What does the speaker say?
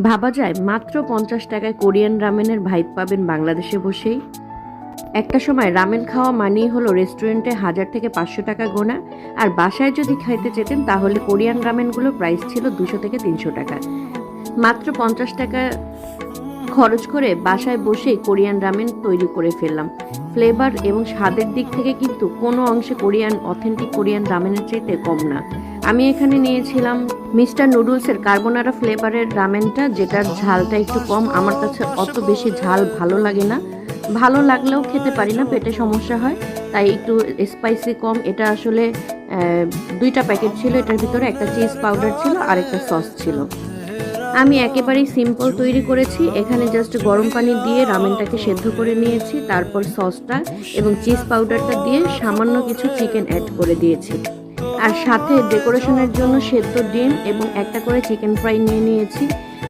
ভাবা যায় মাত্র 50 টাকায় কোরিয়ান রামেনের ভাইব পাবেন বাংলাদেশে বসেই। একটা সময় রামেন খাওয়া মানেই হলো রেস্টুরেন্টে 1000 থেকে 500 টাকা গোনা, আর বাসায় যদি খাইতে যেতেন তাহলে কোরিয়ান রামেনগুলোর প্রাইস ছিল 200 থেকে 300 টাকা। মাত্র 50 টাকা খরচ করে বাসায় বসেই কোরিয়ান রামেন তৈরি করে ফেললাম। ফ্লেভার এবং স্বাদের দিক থেকে কিন্তু কোনো অংশে অথেন্টিক কোরিয়ান রামেনের চাইতে কম না। আমি এখানে নিয়েছিলাম মিস্টার নুডলসের কার্বোনারা ফ্লেভারের রামেনটা, যেটার ঝালটা একটু কম। আমার কাছে অত বেশি ঝাল ভালো লাগে না, ভালো লাগলেও খেতে পারি না, পেটে সমস্যা হয়, তাই একটু স্পাইসি কম। এটা আসলে 2টা প্যাকেট ছিল, এটার ভিতরে একটা চিজ পাউডার ছিল আর একটা সস ছিল। আমি একেবারেই সিম্পল তৈরি করেছি। এখানে জাস্ট গরম পানি দিয়ে রামেনটাকে সেদ্ধ করে নিয়েছি, তারপর সসটা এবং চিজ পাউডারটা দিয়ে সামান্য কিছু চিকেন অ্যাড করে দিয়েছি, আর সাথে ডেকোরেশনের জন্য সেদ্ধ ডিম এবং একটা করে চিকেন ফ্রাই নিয়ে নিয়েছি।